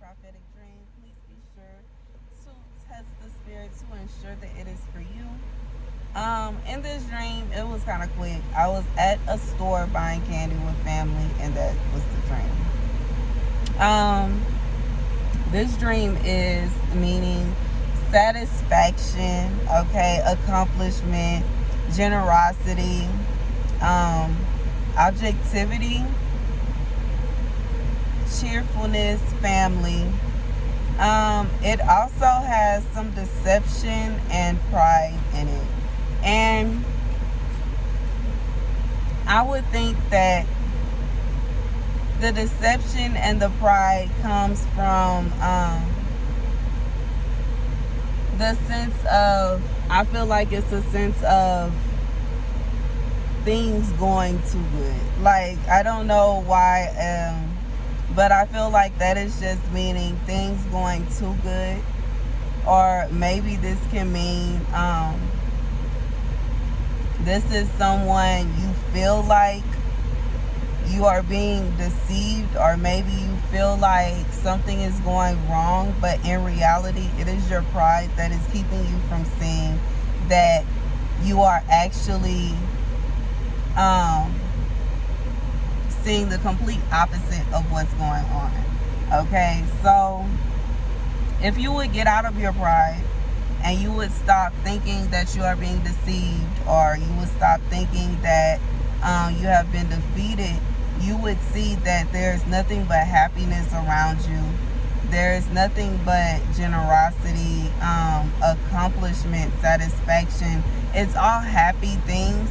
prophetic dream, please be sure to test the spirit to ensure that it is for you. In this dream, it was kind of quick. I was at a store buying candy with family, and that was the dream. This dream is meaning satisfaction, okay, accomplishment, generosity, um, objectivity, cheerfulness, family. It also has some deception and pride in it. And I would think that the deception and the pride comes from the sense of, I feel like it's a sense of things going too good. Like, I don't know why, but I feel like that is just meaning things going too good. Or maybe this can mean this is someone you feel like you are being deceived, or maybe you feel like something is going wrong, but in reality it is your pride that is keeping you from seeing that you are actually seeing the complete opposite of what's going on. Okay, so if you would get out of your pride and you would stop thinking that you are being deceived, or you would stop thinking that you have been defeated, you would see that there's nothing but happiness around you. There's nothing but generosity, accomplishment, satisfaction. It's all happy things.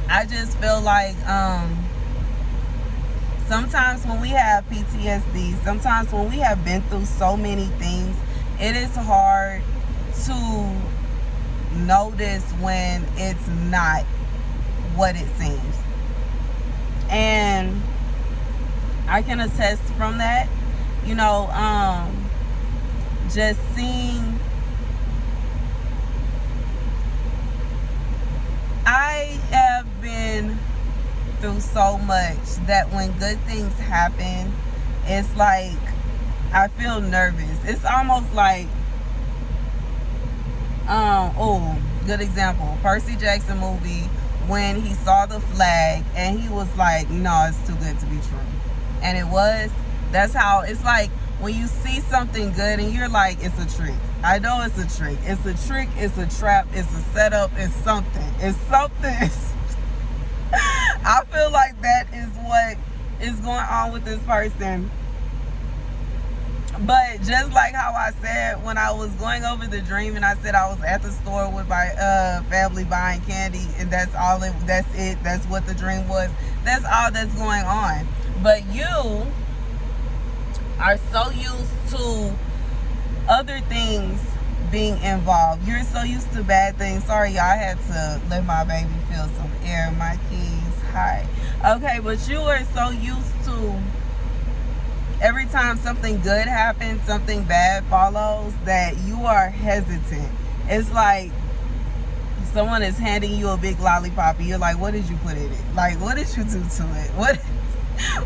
I just feel like sometimes when we have PTSD, sometimes when we have been through so many things, it is hard to notice when it's not what it seems. And I can attest from that, just seeing, I have been through so much that when good things happen, it's like I feel nervous. It's almost like, good example, Percy Jackson movie, when he saw the flag and he was like, no, it's too good to be true. And it was. That's how it's like when you see something good and you're like, it's a trick. I know it's a trick. It's a trick. It's a trap. It's a setup. It's something. It's something. I feel like that is what is going on with this person. But just like how I said when I was going over the dream, and I said I was at the store with my family buying candy, and that's it. That's what the dream was. That's all that's going on. But you are so used to other things being involved. You're so used to bad things. Sorry, y'all, I had to let my baby feel some air. My keys, hi. Okay, but you are so used to every time something good happens, something bad follows, that you are hesitant. It's like someone is handing you a big lollipop and you're like, what did you put in it? Like, what did you do to it?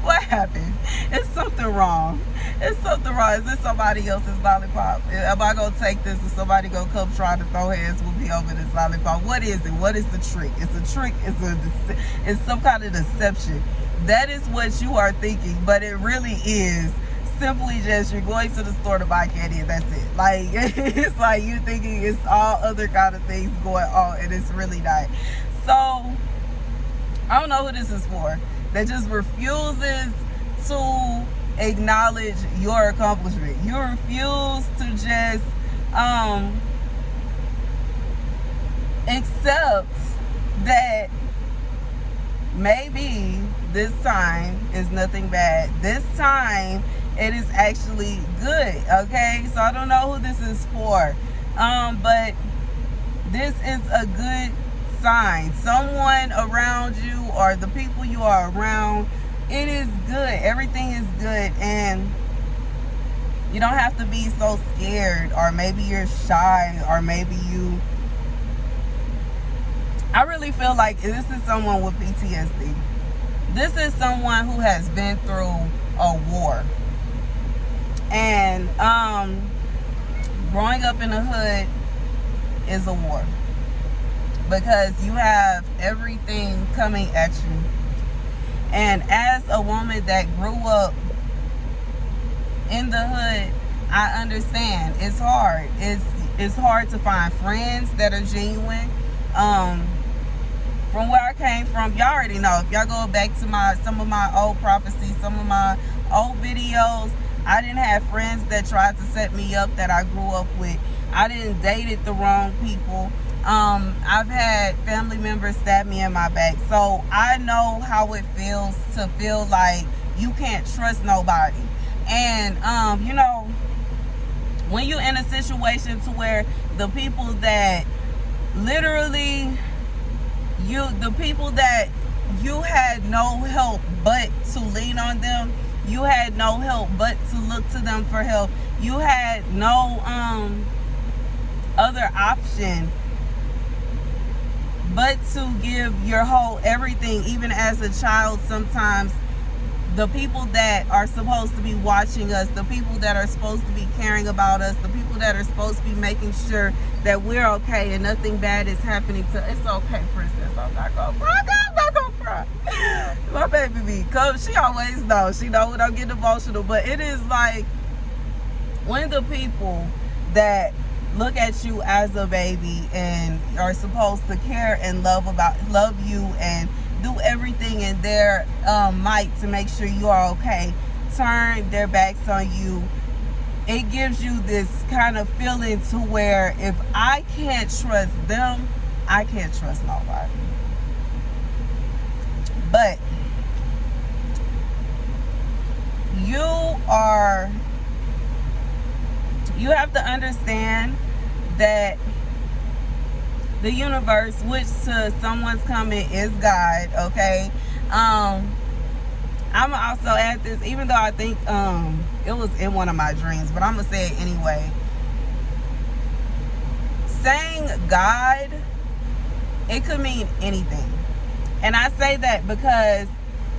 What happened? It's something wrong. It's something wrong. Is this somebody else's lollipop? Am I going to take this and somebody going to come try to throw hands with me over this lollipop? What is it? What is the trick? It's a trick. It's some kind of deception. That is what you are thinking, but it really is simply just you're going to the store to buy candy and that's it. Like, it's like you thinking it's all other kind of things going on, and it's really not. So I don't know who this is for, that just refuses to acknowledge your accomplishment. You refuse to just accept that maybe this time is nothing bad. This time it is actually good. Okay, so I don't know who this is for, but this is a good sign. Someone around you, or the people you are around, it is good. Everything is good, and you don't have to be so scared, or maybe you're shy, or maybe I really feel like this is someone with PTSD. This is someone who has been through a war. And growing up in the hood is a war, because you have everything coming at you. And as a woman that grew up in the hood, I understand it's hard. It's hard to find friends that are genuine. From where I came from, y'all already know. If y'all go back to some of my old prophecies, some of my old videos, I didn't have friends that tried to set me up that I grew up with. I didn't dated the wrong people. I've had family members stab me in my back. So I know how it feels to feel like you can't trust nobody. And, when you're in a situation to where the people that literally, the people that you had no help but to lean on them, you had no help but to look to them for help, you had no other option but to give your whole everything. Even as a child, sometimes the people that are supposed to be watching us, the people that are supposed to be caring about us, the people that are supposed to be making sure that we're okay and nothing bad is happening to us. It's okay, princess, I'm not gonna cry. I'm not gonna cry. My baby B, cause she always knows. She know when I get emotional. But it is like, when the people that look at you as a baby and are supposed to care and love you and do everything in their might to make sure you are okay, turn their backs on you, it gives you this kind of feeling to where if I can't trust them, I can't trust nobody. But you have to understand that the universe, which to someone's comment is God, okay? I'm also at this, even though I think it was in one of my dreams, but I'm gonna say it anyway. Saying God, it could mean anything. And I say that because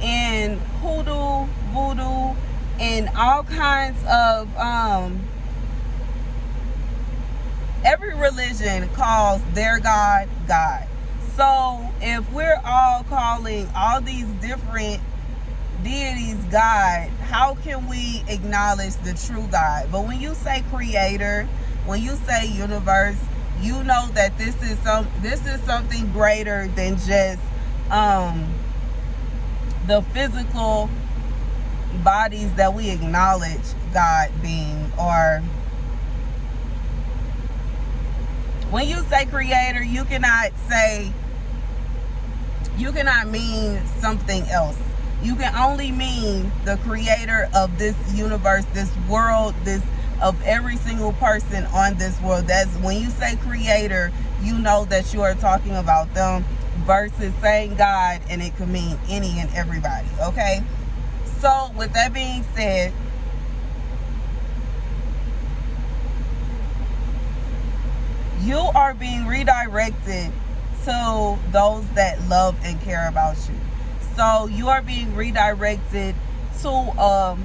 in hoodoo, voodoo, and all kinds of every religion calls their God, God. So if we're all calling all these different deities God, how can we acknowledge the true God? But when you say creator, when you say universe, you know that this is something greater than just the physical bodies that we acknowledge God being. Or when you say creator, you cannot mean something else. You can only mean the creator of this universe, this world, of every single person on this world. That's when you say creator, you know that you are talking about them, versus saying God, and it could mean any and everybody, okay? So with that being said, you are being redirected to those that love and care about you. So you are being redirected to a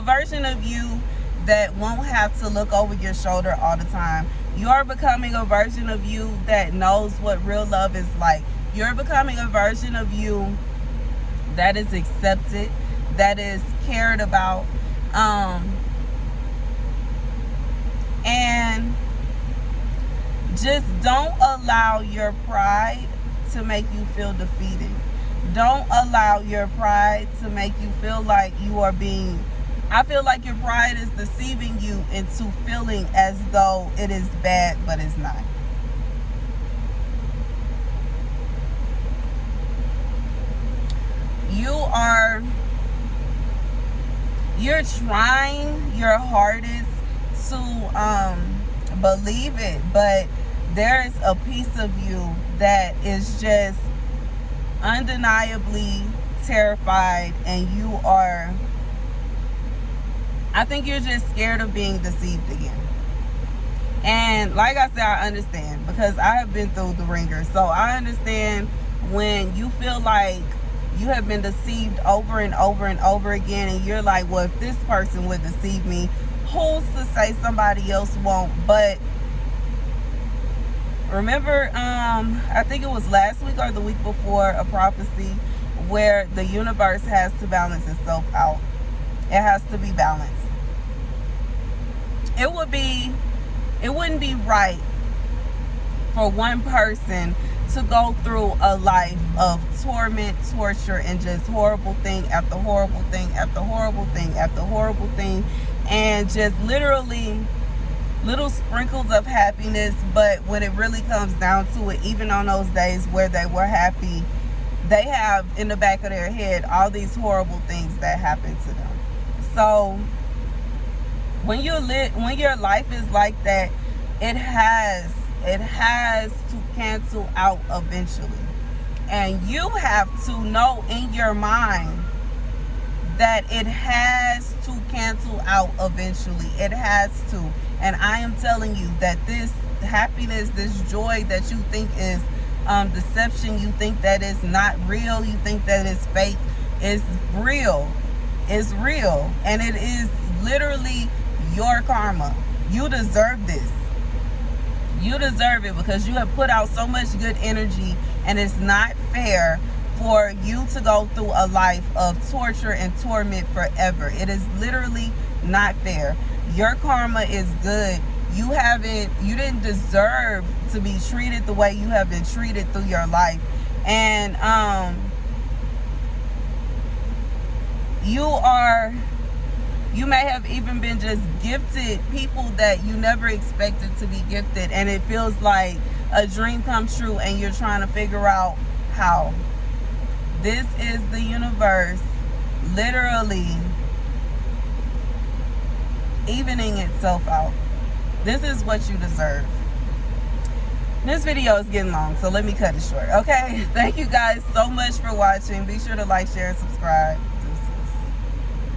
version of you that won't have to look over your shoulder all the time. You're becoming a version of you that knows what real love is like. You're becoming a version of you that is accepted, that is cared about, and just don't allow your pride to make you feel defeated. Don't allow your pride to make you feel like I feel like your pride is deceiving you into feeling as though it is bad, but it's not. You're trying your hardest to believe it, but there is a piece of you that is just undeniably terrified, and I think you're just scared of being deceived again. And like I said, I understand, because I have been through the ringer. So I understand when you feel like You have been deceived over and over and over again, and you're like, well, if this person would deceive me, who's to say somebody else won't? But remember, I think it was last week or the week before, a prophecy where the universe has to balance itself out. It has to be balanced. It wouldn't be right for one person to go through a life of torment, torture, and just horrible thing after horrible thing after horrible thing after horrible thing, and just literally little sprinkles of happiness. But when it really comes down to it, even on those days where they were happy, they have in the back of their head all these horrible things that happen to them. So when your life is like that, it has to cancel out eventually. And you have to know in your mind that it has to cancel out eventually. It has to. And I am telling you that this happiness, this joy that you think is deception, you think that is not real, you think that is fake, is real. It's real. And it is literally your karma. You deserve this. You deserve it because you have put out so much good energy, and it's not fair for you to go through a life of torture and torment forever. It is literally not fair. Your karma is good. You didn't deserve to be treated the way you have been treated through your life. And you may have even been just gifted people that you never expected to be gifted, and it feels like a dream come true, and you're trying to figure out how. This is the universe literally evening itself out. This is what you deserve. This video is getting long, so let me cut it short, okay? Thank you guys so much for watching. Be sure to like, share, and subscribe.